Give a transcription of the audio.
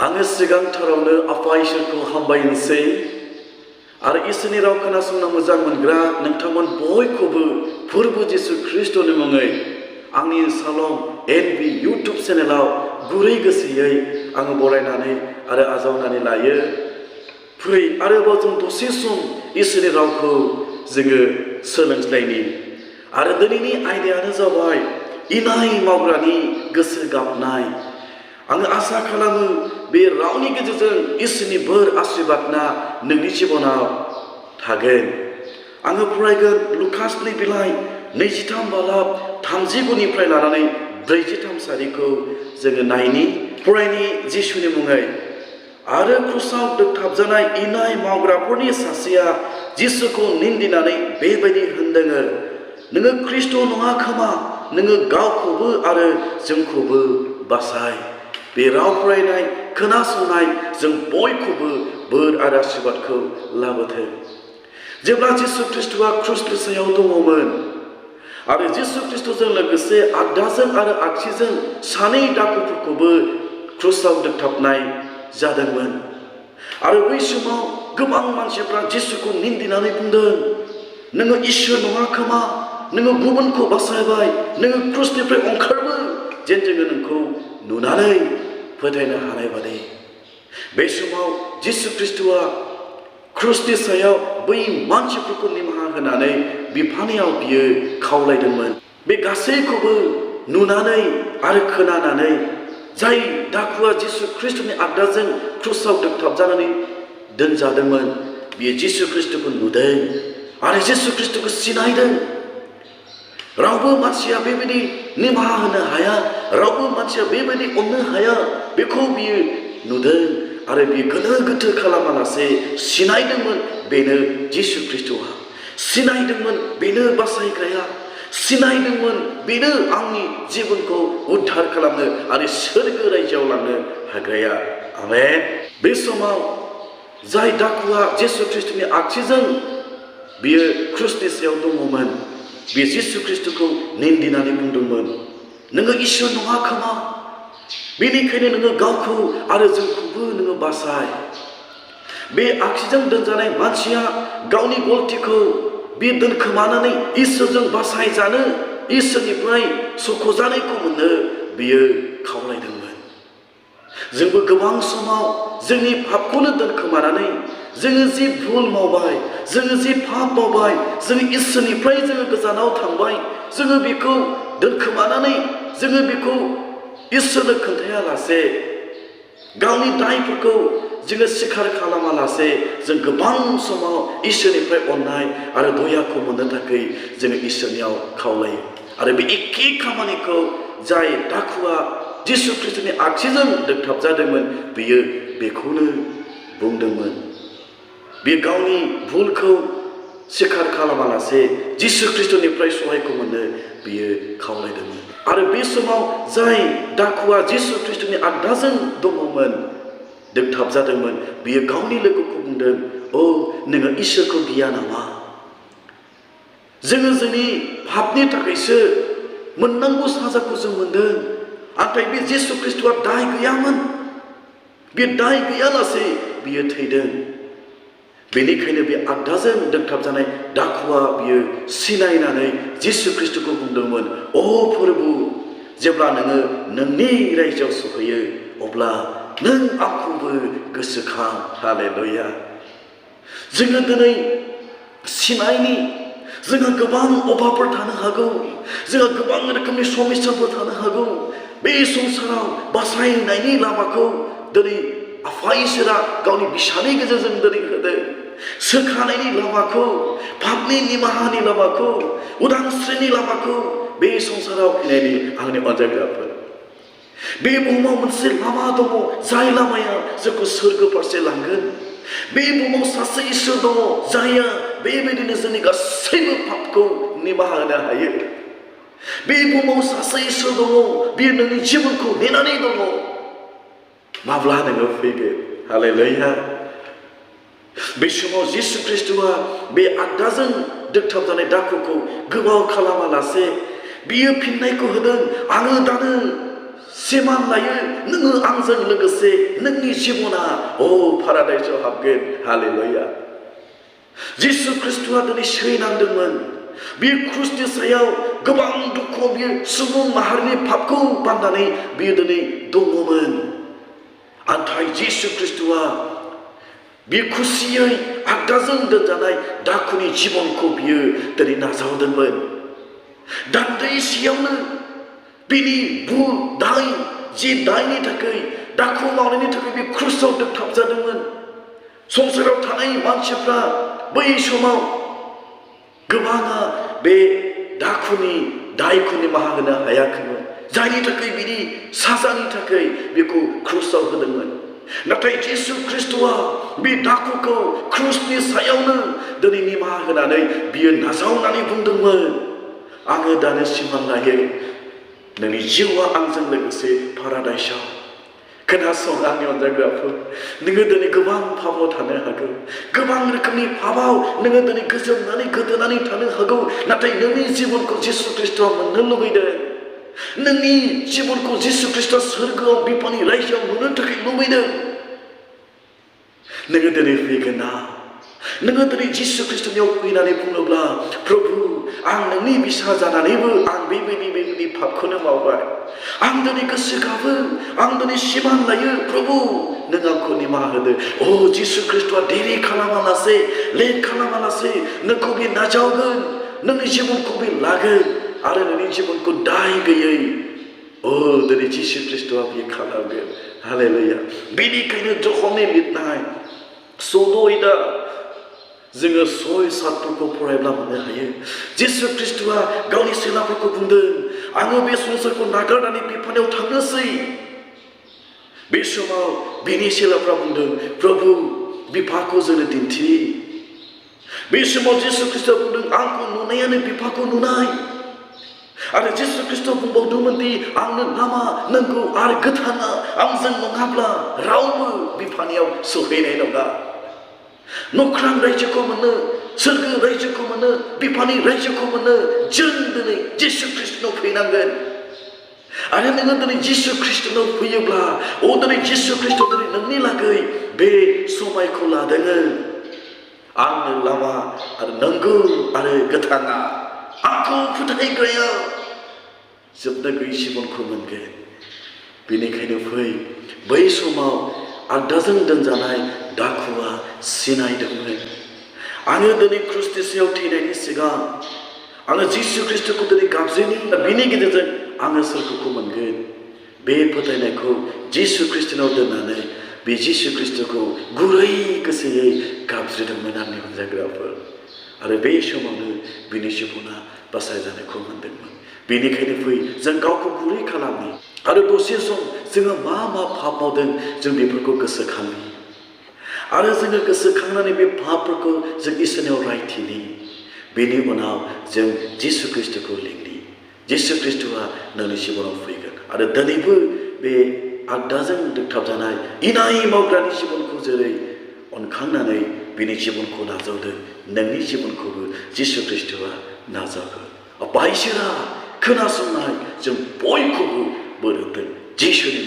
आङो सिगांथारावनो आफा इसोरखौ हामबायनोसै आरो इसोरनि राव खोनासंनो मोजां मोनग्रा नोंथांमोन बयखौबो फोरबो जिसु ख्रिस्ट'नि मुङै आंनि सालम एनबि इउटुब चेनेलाव गुरै गोसोयै आङो बरायनानै आरो आजावनानै लायो। फै आरोबाव जों दसे सम इसोरनि रावखौ जोङो सोलोंज्लायनि आरो दिनैनि आयदायानो जाबाय इनाय मावग्रानि गोसो गाबनाय। आङो आसा खालामो बे रावनि गेजेरजों इसोरनि बोर आशीर्बादना नोंनि जिबनाव थागोन। आङो फरायगोन लुकासनि बिलाइ 23 बालाब 39निफ्राय लानानै 43 सारिखौ जोङो नायनि फरायनि जिसुनि मुङै। आरो क्रुसाव दोगथाबजानाय इनाय मावग्राफोरनि सासेया जिसुखौ निन्दिनानै बेबायदि होनदोङो, नोङो ख्रिस्ट' नङा खोमा, नोङो गावखौबो आरो जोंखौबो बासाय। बे राव फरायनाय खोनासंनाय जों बयखौबो बोर आरो आशीर्बादखौ लाबोथों। जेब्ला जिसु ख्रिस्ट'आ क्रुसनि सायाव दङमोन आरो जिसु ख्रिस्ट'जों लोगोसे आगदाजों आरो आगसिजों सानै दाखुफोरखौबो क्रुसाव दोगथाबनाय जादोंमोन। आरो बै समाव गोबां मानसिफ्रा जिसुखौ निन्दिनानै बुंदों, नोङो इसोर नङा खोमा, नोङो गुबुनखौ बासायबाय, नोङो क्रुसनिफ्राय ओंखारबो जेन जोङो नोंखौ नुनानै फोथायनो हानाय बादि। बे समाव जिसु ख्रिस्ट'आ क्रुसनि सायाव बै मानसिफोरखौ निमाहा होनानै बिफानियाव बियो खावलायदोंमोन। बे गासैखौबो नुनानै आरो खोनानानै जाय दाखुआ जिसु ख्रिस्ट'नि आगदाजों क्रुसाव दोगथाबजानानै दोनजादोंमोन, बियो जिसु ख्रिस्ट'खौ नुदों आरो जिसु ख्रिस्ट'खौ सिनायदों। रावबो मानसिया बेबायदि निमाहा होनो हाया, रावबो मानसिया बेबायदि अननो हाया, बेखौ बियो नुदों आरो बियो गोनो गोथो खालामालासे सिनायदोंमोन बेनो जिसु ख्रिस्ट'आ, सिनायदोंमोन बेनो बासायग्राया, सिनायदोंमोन बेनो आंनि जिबनखौ उद्धार खालामनो आरो सोरगो रायजोआव लांनो हाग्राया। आमेन। बे समाव जाय दाखुआ जिसु ख्रिस्ट'नि आगसिजों बियो क्रुसनि सायाव दङमोन, बे जिसु ख्रिस्ट'खौ निन्दिनानै बुंदोंमोन, नोङो इसोर नङा खोमा, बेनिखायनो नोङो गावखौ आरो जोंखौबो नोङो बासाय। बे आगसिजों दोनजानाय मानसिया गावनि गलतिखौ बे दोनखोमानानै इसोरजों बासायजानो, इसोरनिफ्राय सख'जानायखौ मोननो बियो खावलायदोंमोन। जोंबो गोबां समाव जोंनि पापखौनो दोनखोमानानै जोङो जि भुल मावबाय, जोङो जि पाप मावबाय, जोङो इसोरनिफ्राय जोङो गोजानाव थांबाय, जोङो बेखौ दोनखोमानानै जोङो बेखौ इसोरनो खोन्थायालासे, गावनि दायफोरखौ जोङो स्वीकार खालामालासे जों गोबां समाव इसोरनिफ्राय अननाय आरो दयाखौ मोननो थाखाय जोङो इसोरनियाव खावलायो। आरो बे एखे खामानिखौ जाय दाखुआ जिसु ख्रिस्ट'नि आगसिजों दोगथाबजादोंमोन, बियो बेखौनो बुंदोंमोन। बे गावनि भुलखौ स्वीकार खालामालासे जिसु ख्रिस्ट'निफ्राय सहायखौ मोननो बियो खावलायदोंमोन। आरो बे समाव जाय दाखुआ जिसु ख्रिस्ट'नि आगदाजों दङमोन, दोगथाबजादोंमोन, बियो गावनि लोगोखौ बुंदों, ओ नोङो इसोरखौ गिया नामा? जोङो जोंनि पापनि थाखायसो मोननांगौ साजाखौ जों मोनदों, नाथाय बे जिसु ख्रिस्ट'आ दाय गैयामोन, बे दाय गैयालासे बियो थैदों। बेनिखायनो बे आगदाजों दोगथाबजानाय दाखुआ बियो सिनायनानै जिसु ख्रिस्ट'खौ बुंदोंमोन, अ प्रभु, जेब्ला नोङो नोंनि रायजोआव सहैयो अब्ला नों आंखौबो गोसोखां। हालेलुया। जोङो दिनै सिनायनि जोंहा गोबां अभाबफोर थानो हागौ, जोंहा गोबां रोखोमनि समस्याफोर थानो हागौ। बे संसाराव बासायनायनि लामाखौ दिनै आफा इसोरा गावनि बिसानि गेजेरजों दिनै होदों। सोखानायनि लामाखौ, पापनि निमाहानि लामाखौ, उदांस्रिनि लामाखौ बे संसाराव फैनायनि आंनि अनजायग्राफोर, बे बुहुमाव मोनसे लामा दङ, जाय लामाया जोंखौ सोरगो फारसे लांगोन। बे बुहुमाव सासे इसोर दङ, जायहा बेबायदिनो जोंनि गासैबो पापखौ निमाहा होनो हायो। बे बुहुमाव सासे इसोर दङ, बियो नोंनि जिबनखौ नेनानै दङ, माब्ला नोङो फैगोन। हालेलुया। बे समाव जिसु ख्रिस्ट'आ बे आगदाजों दोगथाबजानाय दाखुखौ गोबाव खालामालासे बियो फिननायखौ होदों, आङो दानो सिमान लायो नोङो आंजों लोगोसे नोंनि जिबना पाराडाइसआव हाबगोन हालेलुया जिसु ख्रीष्टआ दिनै सैनांदोंमोन बे क्रुसनि सायाव गोबां दुखु बियो सुबुं माहारिनि पापखौ बाननानै बियो दिनै दङमोन नाथाय जिसु ख्रीष्टआ बे खुसियै आगदाजों दोनजानाय दाखुनि जिबनखौ बियो दिनै नाजावदोंमोन दान्दैसेयावनो बिनि भुल दाय जि दायनि थाखाय दाखु मावनायनि थाखाय बे क्रुसाव दोगथाबजादोंमोन संसाराव थानाय मानसिफ्रा बै समाव गोबाङा बे दाखुनि दायखौ निमाहा होनो हायाखैमोन जायनि थाखाय बिनि साजानि थाखाय बेखौ क्रुसाव होदोंमोन नाथाय जिसु ख्रीष्टआ बे दाखुखौ क्रुसनि सायावनो दिनै निमाहा होनानै बियो नाजावनानै बुंदोंमोन आङो दानो सिमान लायो नोंनि जिउआ आंजों लोगोसे पाराडाइसआव खोनासं आंनि अनजाग्राफोर नोङो दिनै गोबां पापाव थानो हागौ गोबां रोखोमनि पापाव नोङो दिनै गोजोमनानै गोदोनानै थानो हागौ नाथाय नोंनि जिबनखौ जिसु ख्रीष्टआ मोननो लुबैदों नोंनि जिबनखौ जिसु ख्रीष्टआ सोरगोआव बिफानि रायजोआव नुनो थाखाय लुबैदों नोङो दिनै फैगोन ना नोङो दिनै जिसु ख्रीष्टनियाव फैनानै बुङोब्ला प्रभु आं नोंनि बिसा जानानैबो आं बेबायदि पापखौनो मावबाय आं दिनै गोसो गाबो आं दिनै सिमान लायो प्रभु नों आंखौ निमाहा होदो जिसु ख्रीष्टआ देरि खालामालासे लेट खालामालासे नोंखौ बे नाजावगोन नोंनि जिबनखौ बे लागोन आरो नोंनि जिबनखौ दाय गैयै दिनै जिसु ख्रीष्टआ बे खालामगोन हालेलुया बेनिखायनो जखमनि लिरनाय सद'यदा जोङो 6-7फोरखौ फरायब्ला मोननो हायो जिसु ख्रीष्टआ गावनि सेलाफोरखौ बुंदों आङो बे संसारखौ नागारनानै बिफानियाव थांनोसै बे समाव बिनि सेलाफ्रा बुंदों प्रभु बिफाखौ जोंनो दिन्थि बे समाव जिसु ख्रीष्टआ बुंदों आंखौ नुनायानो बिफाखौ नुनाय आरो जिसु ख्रीष्टआ बुंबावदोंमोन दि आंनो लामा नांगौ आरो गोथाङा आंजों नङाब्ला रावबो बिफानियाव सौहैनाय नङा नख्रां रायजोखौ मोनो सोरगो रायजोखौ मोनो बिफानि रायजोखौ मोनो जों दिनै जिसु ख्रीष्टनाव फैनांगोन आरो नोङो दिनै जिसु ख्रीष्टनाव फैयोब्ला दिनै जिसु ख्रीष्ट दिनै नोंनि लागै बे समायखौ लादों आंनो लामा आरो नंगौ आरो गोथाङा आंखौ फोथायग्राया जोबनो गैयै जिबनखौ मोनगोन बेनिखायनो फै बै समाव आगदाजों दोनजानाय दाखुआ सिनायदोंमोन आङो दिनै क्रुसनि सायाव थैनायनि सिगां आङो जिसु ख्रीष्टखौ दिनै गाबज्रिनि बिनि गेजेरजों आङो सोरगोखौ मोनगोन बे फोथायनायखौ जिसु ख्रीष्टनाव दोननानै बे जिसु ख्रीष्टखौ गुरै गोसोयै गाबज्रिदोंमोन आंनि अनजाग्राफोर आरो बे समावनो बिनि जिबना बासायजानायखौ मोनदोंमोन बेनिखायनो फै जों गावखौ गुरै खालामनि आरो दसे सम जोङो मा पाप मावदों जों बेफोरखौ गोसोखांनि आरो जोङो गोसोखांनानै बे पापफोरखौ जों इसोरनियाव रायथिनि बेनि उनाव जों जिसु ख्रीष्टखौ लिंनि जिसु ख्रीष्टआ नोंनि जिबनाव फैगोन आरो दिनैबो बे आगदाजों दोगथाबजानाय इनाय मावग्रानि जिबनखौ जेरै अनखांनानै बिनि जिबनखौ नाजावदों नोंनि जिबनखौबो जिसु ख्रीष्टआ नाजावगोन बायजोरा खोनासंनाय जों बयखौबो बोर होथों जिसुनि